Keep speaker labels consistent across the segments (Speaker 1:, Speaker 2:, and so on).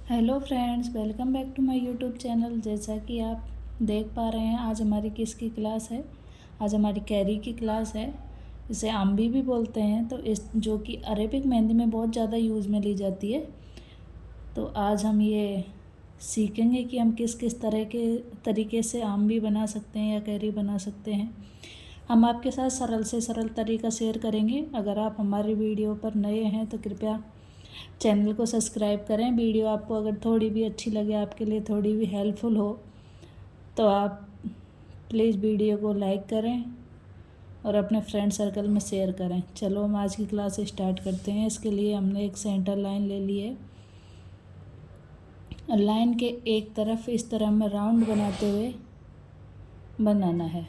Speaker 1: Hello friends, welcome back to my YouTube channel. जैसा कि आप देख पा रहे हैं, आज हमारी किसकी क्लास है। आज हमारी कैरी की क्लास है। इसे आम्बी भी बोलते हैं, तो इस जो कि अरेबिक मेहंदी में बहुत ज़्यादा यूज़ में ली जाती है। तो आज हम ये सीखेंगे कि हम किस किस तरह के तरीके से आम्बी बना सकते हैं या कैरी बना सकते हैं। हम आपके साथ सरल से सरल तरीका शेयर करेंगे। अगर आप हमारी वीडियो पर नए हैं तो कृपया चैनल को सब्सक्राइब करें। वीडियो आपको अगर थोड़ी भी अच्छी लगे, आपके लिए थोड़ी भी हेल्पफुल हो, तो आप प्लीज़ वीडियो को लाइक करें और अपने फ्रेंड सर्कल में शेयर करें। चलो हम आज की क्लास स्टार्ट करते हैं। इसके लिए हमने एक सेंटर लाइन ले ली है। लाइन के एक तरफ इस तरह में राउंड बनाते हुए बनाना है।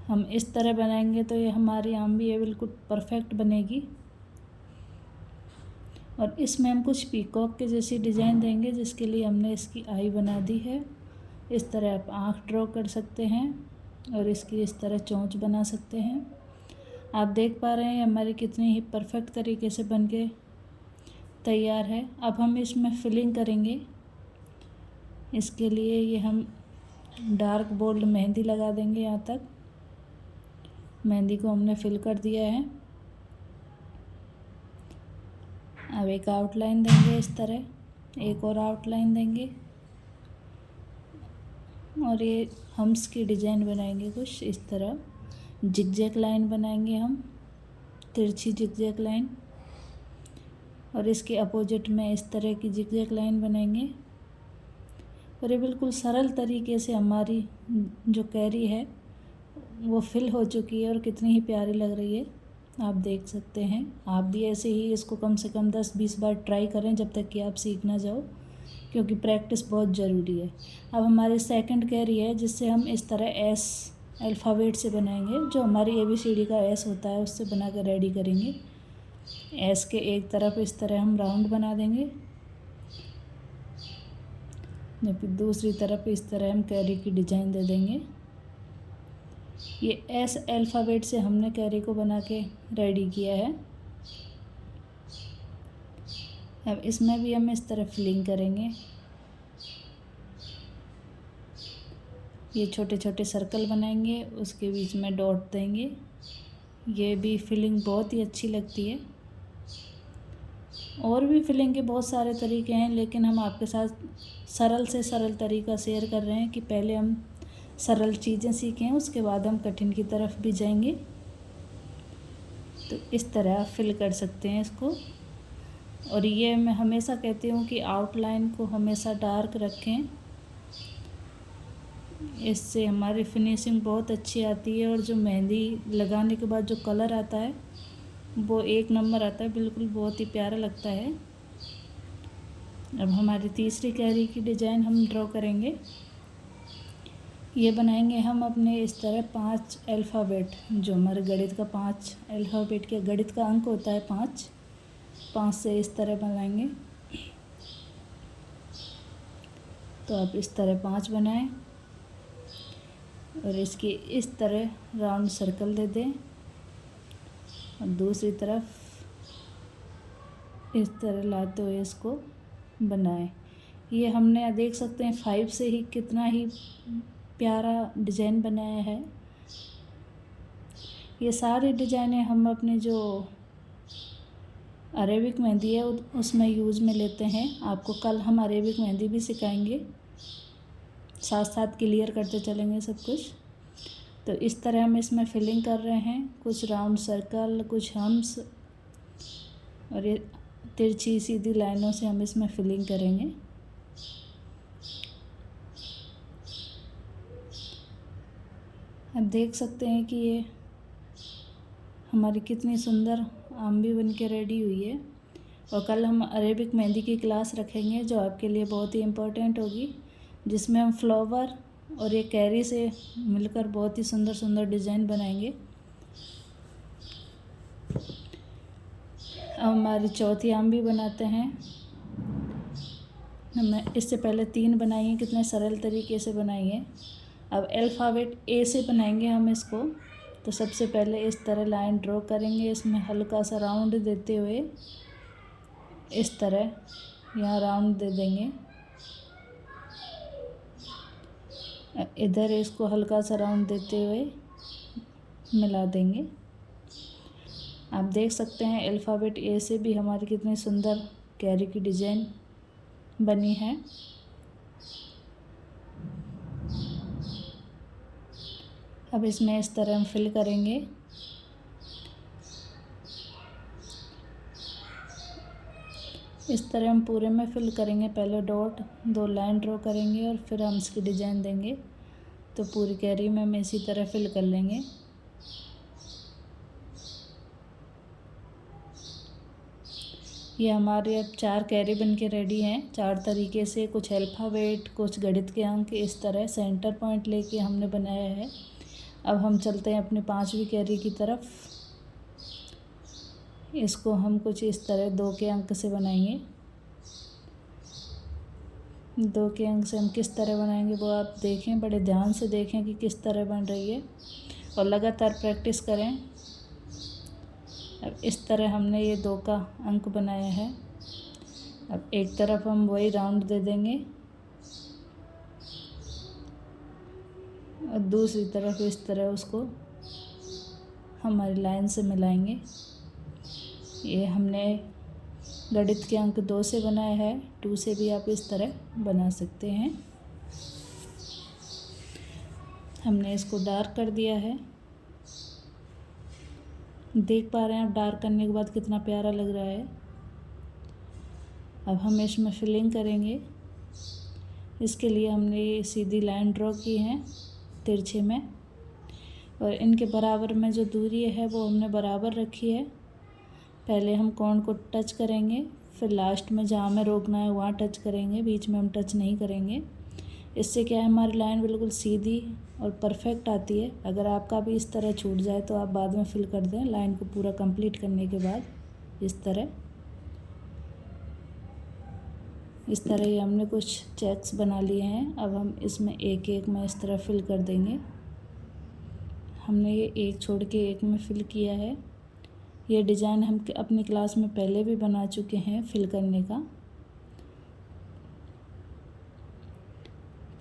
Speaker 1: हम इस तरह बनाएंगे तो ये हमारी आम्बी ये बिल्कुल परफेक्ट बनेगी। और इसमें हम कुछ पीकॉक के जैसी डिज़ाइन देंगे, जिसके लिए हमने इसकी आई बना दी है। इस तरह आप आँख ड्रॉ कर सकते हैं और इसकी इस तरह चोंच बना सकते हैं। आप देख पा रहे हैं हमारी कितनी ही परफेक्ट तरीके से बनके तैयार है। अब हम इसमें फिलिंग करेंगे। इसके लिए ये हम डार्क बोल्ड मेहंदी लगा देंगे। यहाँ तक मेहंदी को हमने फिल कर दिया है। अब एक आउटलाइन देंगे, इस तरह एक और आउटलाइन देंगे और ये हम्स की डिज़ाइन बनाएंगे कुछ इस तरह। जिगजैग लाइन बनाएंगे हम, तिरछी जिगजैग लाइन, और इसके अपोजिट में इस तरह की जिगजैग लाइन बनाएंगे। और ये बिल्कुल सरल तरीके से हमारी जो कैरी है वो फिल हो चुकी है और कितनी ही प्यारी लग रही है, आप देख सकते हैं। आप भी ऐसे ही इसको कम से कम 10-20 बार ट्राई करें जब तक कि आप सीख ना जाओ, क्योंकि प्रैक्टिस बहुत ज़रूरी है। अब हमारी सेकंड कैरी है, जिससे हम इस तरह एस अल्फ़ाबेट से बनाएंगे। जो हमारी ABCD का एस होता है उससे बना कर रेडी करेंगे। एस के एक तरफ इस तरह हम राउंड बना देंगे, जबकि दूसरी तरफ इस तरह हम कैरी की डिज़ाइन दे देंगे। ये एस अल्फ़ाबेट से हमने कैरी को बना के रेडी किया है। अब इसमें भी हम इस तरह फिलिंग करेंगे। ये छोटे छोटे सर्कल बनाएंगे, उसके बीच में डॉट देंगे। ये भी फिलिंग बहुत ही अच्छी लगती है। और भी फिलिंग के बहुत सारे तरीके हैं, लेकिन हम आपके साथ सरल से सरल तरीका शेयर कर रहे हैं कि पहले हम सरल चीज़ें सीखें, उसके बाद हम कठिन की तरफ भी जाएंगे। तो इस तरह आप फिल कर सकते हैं इसको। और ये मैं हमेशा कहती हूँ कि आउटलाइन को हमेशा डार्क रखें, इससे हमारी फिनिशिंग बहुत अच्छी आती है। और जो मेहंदी लगाने के बाद जो कलर आता है वो एक नंबर आता है, बिल्कुल बहुत ही प्यारा लगता है। अब हमारी तीसरी कैरी की डिज़ाइन हम ड्रॉ करेंगे। ये बनाएंगे हम अपने इस तरह 5 अल्फ़ाबेट, जो हमारे गणित का 5 अल्फ़ाबेट के गणित का अंक होता है 5 से इस तरह बनाएंगे। तो आप इस तरह 5 बनाएं और इसकी इस तरह राउंड सर्कल दे दें और दूसरी तरफ इस तरह लाते हुए इसको बनाएं। ये हमने देख सकते हैं 5 से ही कितना ही प्यारा डिज़ाइन बनाया है। ये सारी डिज़ाइनें हम अपनी जो अरेबिक मेहंदी है उसमें यूज़ में लेते हैं। आपको कल हम अरेबिक मेहंदी भी सिखाएंगे, साथ साथ क्लियर करते चलेंगे सब कुछ। तो इस तरह हम इसमें फिलिंग कर रहे हैं, कुछ राउंड सर्कल, कुछ हम्स, और ये तिरछी सीधी लाइनों से हम इसमें फिलिंग करेंगे। आप देख सकते हैं कि ये हमारी कितनी सुंदर आम्बी बन के रेडी हुई है। और कल हम अरेबिक मेहंदी की क्लास रखेंगे, जो आपके लिए बहुत ही इम्पोर्टेंट होगी, जिसमें हम फ्लावर और ये कैरी से मिलकर बहुत ही सुंदर सुंदर डिज़ाइन बनाएंगे। अब हमारी चौथी आम्बी बनाते हैं। हमने इससे पहले 3 बनाई हैं, कितने सरल तरीके से बनाई है। अब अल्फ़ाबेट ए से बनाएंगे हम इसको। तो सबसे पहले इस तरह लाइन ड्रॉ करेंगे, इसमें हल्का सा राउंड देते हुए इस तरह यहाँ राउंड दे देंगे। इधर इसको हल्का सा राउंड देते हुए मिला देंगे। आप देख सकते हैं अल्फ़ाबेट ए से भी हमारी कितनी सुंदर कैरी की डिज़ाइन बनी है। अब इसमें इस तरह हम फिल करेंगे। इस तरह हम पूरे में फिल करेंगे। पहले डॉट 2 लाइन ड्रॉ करेंगे और फिर हम इसकी डिज़ाइन देंगे। तो पूरी कैरी में हम इसी तरह फिल कर लेंगे। ये हमारे अब 4 कैरी बन के रेडी हैं। 4 तरीके से, कुछ अल्फ़ाबेट, कुछ गणित के अंक, इस तरह सेंटर पॉइंट लेके हमने बनाया है। अब हम चलते हैं अपनी 5वीं कैरी की तरफ। इसको हम कुछ इस तरह 2 के अंक से बनाएंगे। 2 के अंक से हम किस तरह बनाएंगे वो आप देखें, बड़े ध्यान से देखें कि किस तरह बन रही है और लगातार प्रैक्टिस करें। अब इस तरह हमने ये 2 का अंक बनाया है। अब एक तरफ हम वही राउंड दे देंगे और दूसरी तरफ इस तरह उसको हमारी लाइन से मिलाएंगे। ये हमने गणित के अंक 2 से बनाया है। 2 से भी आप इस तरह बना सकते हैं। हमने इसको डार्क कर दिया है। देख पा रहे हैं आप डार्क करने के बाद कितना प्यारा लग रहा है। अब हम इसमें फिलिंग करेंगे। इसके लिए हमने ये सीधी लाइन ड्रॉ की है तिरछे में, और इनके बराबर में जो दूरी है वो हमने बराबर रखी है। पहले हम कोण को टच करेंगे, फिर लास्ट में जहाँ हमें रोकना है वहाँ टच करेंगे, बीच में हम टच नहीं करेंगे। इससे क्या है, हमारी लाइन बिल्कुल सीधी और परफेक्ट आती है। अगर आपका भी इस तरह छूट जाए तो आप बाद में फिल कर दें लाइन को पूरा कंप्लीट करने के बाद। इस तरह ये हमने कुछ चेक्स बना लिए हैं। अब हम इसमें एक एक में इस तरह फिल कर देंगे। हमने ये एक छोड़ के एक में फिल किया है। ये डिज़ाइन हम अपनी क्लास में पहले भी बना चुके हैं फिल करने का।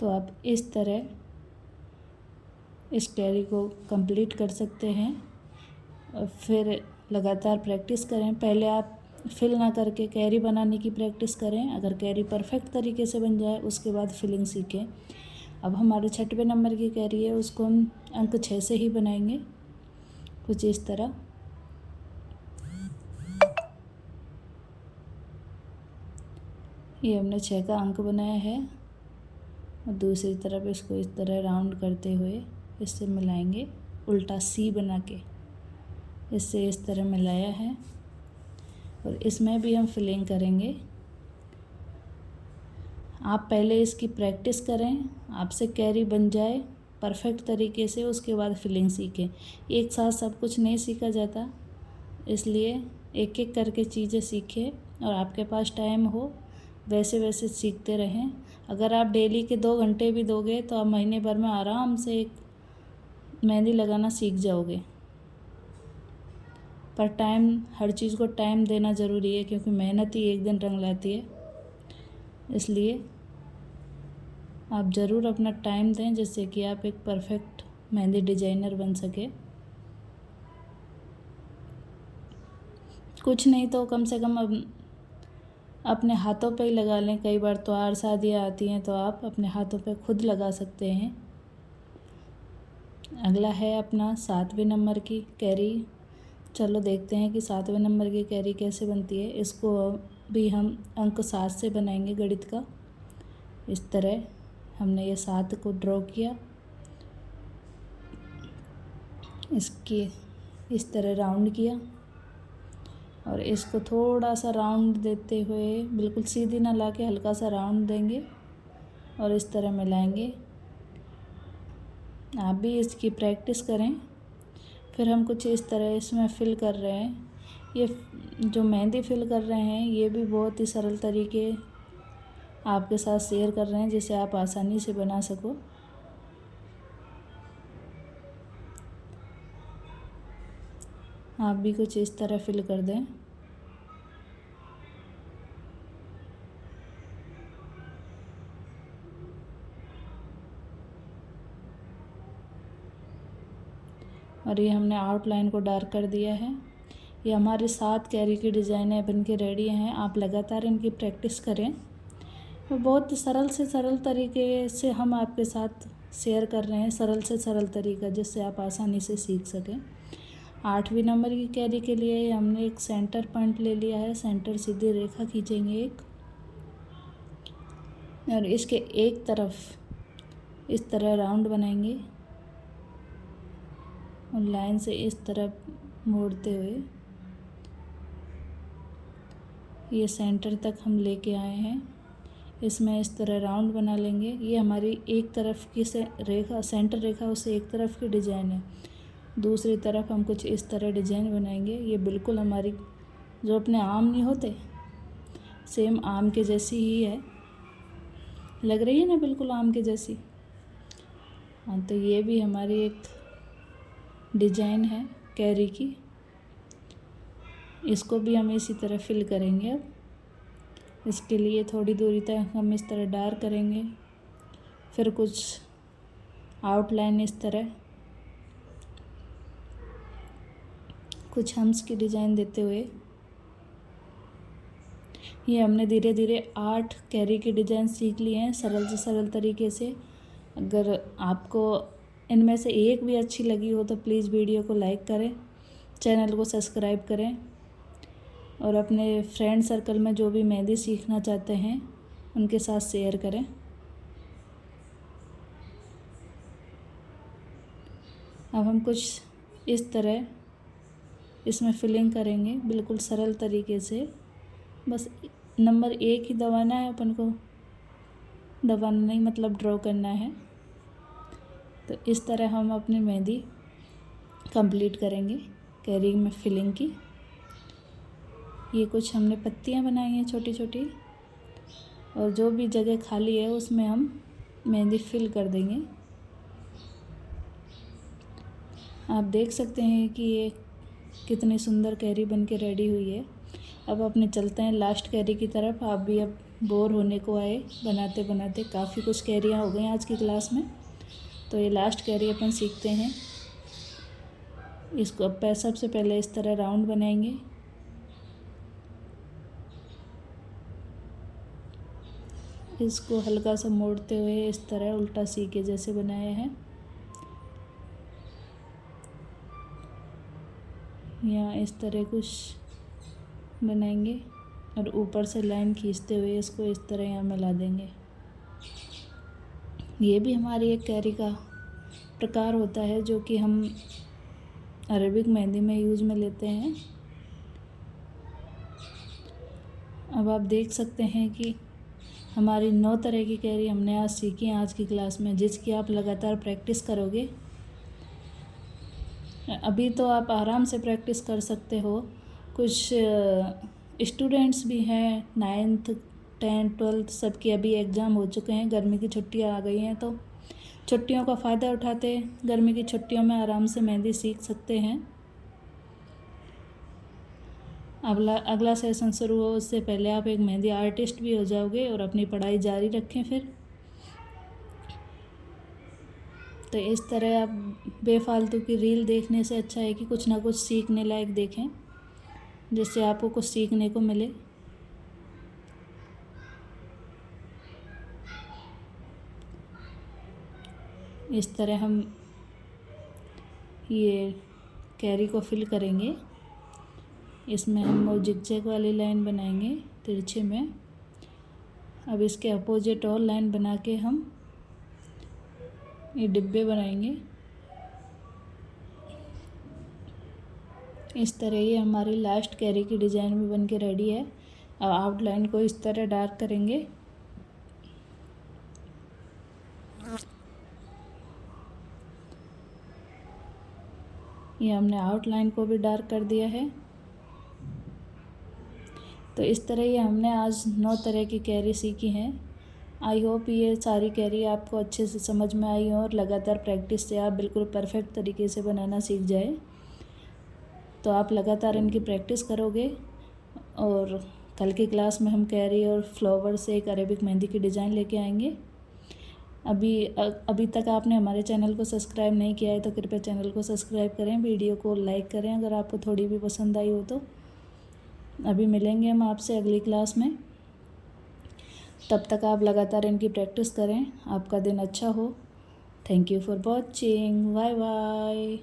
Speaker 1: तो आप इस तरह इस कैरी को कंप्लीट कर सकते हैं और फिर लगातार प्रैक्टिस करें। पहले आप फिल ना करके कैरी बनाने की प्रैक्टिस करें। अगर कैरी परफेक्ट तरीके से बन जाए उसके बाद फिलिंग सीखें। अब हमारे 6वें नंबर की कैरी है, उसको हम अंक 6 से ही बनाएंगे कुछ इस तरह। ये हमने 6 का अंक बनाया है और दूसरी तरफ इसको इस तरह राउंड करते हुए इससे मिलाएंगे, उल्टा सी बना के इससे इस तरह मिलाया है। और इसमें भी हम फिलिंग करेंगे। आप पहले इसकी प्रैक्टिस करें, आपसे कैरी बन जाए परफेक्ट तरीके से, उसके बाद फिलिंग सीखें। एक साथ सब कुछ नहीं सीखा जाता, इसलिए एक एक करके चीज़ें सीखें और आपके पास टाइम हो वैसे वैसे सीखते रहें। अगर आप डेली के 2 घंटे भी दोगे तो आप महीने भर में आराम से एक मेहंदी लगाना सीख जाओगे। पर टाइम, हर चीज़ को टाइम देना ज़रूरी है, क्योंकि मेहनत ही एक दिन रंग लाती है। इसलिए आप ज़रूर अपना टाइम दें जिससे कि आप एक परफेक्ट मेहंदी डिज़ाइनर बन सके। कुछ नहीं तो कम से कम अपने हाथों पे ही लगा लें। कई बार त्योहार शादियाँ आती हैं तो आप अपने हाथों पे खुद लगा सकते हैं। अगला है अपना 7वें नंबर की कैरी। चलो देखते हैं कि 7वें नंबर की कैरी कैसे बनती है। इसको भी हम अंक 7 से बनाएंगे गणित का। इस तरह हमने ये 7 को ड्रॉ किया, इसके इस तरह राउंड किया और इसको थोड़ा सा राउंड देते हुए, बिल्कुल सीधी ना ला के हल्का सा राउंड देंगे और इस तरह मिलाएंगे। आप भी इसकी प्रैक्टिस करें। फिर हम कुछ इस तरह इसमें फिल कर रहे हैं। ये जो मेहंदी फिल कर रहे हैं ये भी बहुत ही सरल तरीके आपके साथ शेयर कर रहे हैं जिसे आप आसानी से बना सको। आप भी कुछ इस तरह फिल कर दें। और ये हमने आउटलाइन को डार्क कर दिया है। ये हमारे 7 कैरी की डिज़ाइनें बन के रेडी हैं। आप लगातार इनकी प्रैक्टिस करें। और बहुत सरल से सरल तरीके से हम आपके साथ शेयर कर रहे हैं, सरल से सरल तरीका, जिससे आप आसानी से सीख सकें। 8वीं नंबर की कैरी के लिए हमने एक सेंटर पॉइंट ले लिया है। सेंटर सीधी रेखा खींचेंगे एक, और इसके एक तरफ इस तरह राउंड बनाएंगे और लाइन से इस तरफ मोड़ते हुए ये सेंटर तक हम लेके आए हैं। इसमें इस तरह राउंड बना लेंगे। ये हमारी एक तरफ की रेखा, सेंटर रेखा, उससे एक तरफ की डिज़ाइन है। दूसरी तरफ हम कुछ इस तरह डिज़ाइन बनाएंगे। ये बिल्कुल हमारी जो अपने आम नहीं होते, सेम आम के जैसी ही है। लग रही है ना बिल्कुल आम के जैसी। हाँ, तो ये भी हमारी एक डिज़ाइन है कैरी की। इसको भी हम इसी तरह फिल करेंगे। अब इसके लिए थोड़ी दूरी तक हम इस तरह डार्क करेंगे, फिर कुछ आउटलाइन इस तरह कुछ हम्स की डिज़ाइन देते हुए ये हमने धीरे धीरे 8 कैरी की डिज़ाइन सीख लिए हैं सरल से सरल तरीके से। अगर आपको इनमें से एक भी अच्छी लगी हो तो प्लीज़ वीडियो को लाइक करें, चैनल को सब्सक्राइब करें और अपने फ्रेंड सर्कल में जो भी मेहंदी सीखना चाहते हैं उनके साथ शेयर करें। अब हम कुछ इस तरह इसमें फिलिंग करेंगे बिल्कुल सरल तरीके से। बस नंबर 1 ही दबाना है अपन को, दबाना नहीं मतलब ड्रॉ करना है। तो इस तरह हम अपनी मेहंदी कंप्लीट करेंगे कैरी में फिलिंग की। ये कुछ हमने पत्तियां बनाई हैं छोटी छोटी, और जो भी जगह खाली है उसमें हम मेहंदी फिल कर देंगे। आप देख सकते हैं कि ये कितनी सुंदर कैरी बन के रेडी हुई है। अब अपने चलते हैं लास्ट कैरी की तरफ। आप भी अब बोर होने को आए बनाते बनाते, काफ़ी कुछ कैरियाँ हो गई आज की क्लास में। तो ये लास्ट कैरी अपन सीखते हैं। इसको अब सबसे पहले इस तरह राउंड बनाएंगे। इसको हल्का सा मोड़ते हुए इस तरह उल्टा सी के जैसे बनाया है। यहाँ इस तरह कुछ बनाएंगे और ऊपर से लाइन खींचते हुए इसको इस तरह यहाँ मिला देंगे। ये भी हमारी एक कैरी का प्रकार होता है जो कि हम अरेबिक मेहंदी में यूज में लेते हैं। अब आप देख सकते हैं कि हमारी 9 तरह की कैरी हमने आज सीखी हैं आज की क्लास में, जिसकी आप लगातार प्रैक्टिस करोगे। अभी तो आप आराम से प्रैक्टिस कर सकते हो। कुछ स्टूडेंट्स भी हैं 9th 10th 12th सबके अभी एग्ज़ाम हो चुके हैं, गर्मी की छुट्टियां आ गई हैं, तो छुट्टियों का फ़ायदा उठाते गर्मी की छुट्टियों में आराम से मेहंदी सीख सकते हैं। अगला सेशन शुरू हो उससे पहले आप एक मेहंदी आर्टिस्ट भी हो जाओगे और अपनी पढ़ाई जारी रखें फिर। तो इस तरह आप बेफालतू की रील देखने से अच्छा है कि कुछ ना कुछ सीखने लायक देखें, जिससे आपको कुछ सीखने को मिले। इस तरह हम ये कैरी को फिल करेंगे। इसमें हम वो जिगजैग वाली लाइन बनाएंगे तिरछे में। अब इसके अपोजिट और लाइन बना के हम ये डिब्बे बनाएंगे। इस तरह ये हमारी लास्ट कैरी की डिज़ाइन भी बन के रेडी है। अब आउटलाइन को इस तरह डार्क करेंगे। ये हमने आउटलाइन को भी डार्क कर दिया है। तो इस तरह ये हमने आज 9 तरह की कैरी सीखी हैं। आई होप ये सारी कैरी आपको अच्छे से समझ में आई हो और लगातार प्रैक्टिस से आप बिल्कुल परफेक्ट तरीके से बनाना सीख जाए। तो तो आप लगातार इनकी प्रैक्टिस करोगे और कल की क्लास में हम कैरी और फ्लावर से एक अरेबिक मेहंदी की डिज़ाइन लेके आएंगे। अभी तक आपने हमारे चैनल को सब्सक्राइब नहीं किया है तो कृपया चैनल को सब्सक्राइब करें, वीडियो को लाइक करें अगर आपको थोड़ी भी पसंद आई हो तो। अभी मिलेंगे हम आपसे अगली क्लास में, तब तक आप लगातार इनकी प्रैक्टिस करें। आपका दिन अच्छा हो। Thank you for watching. Bye bye.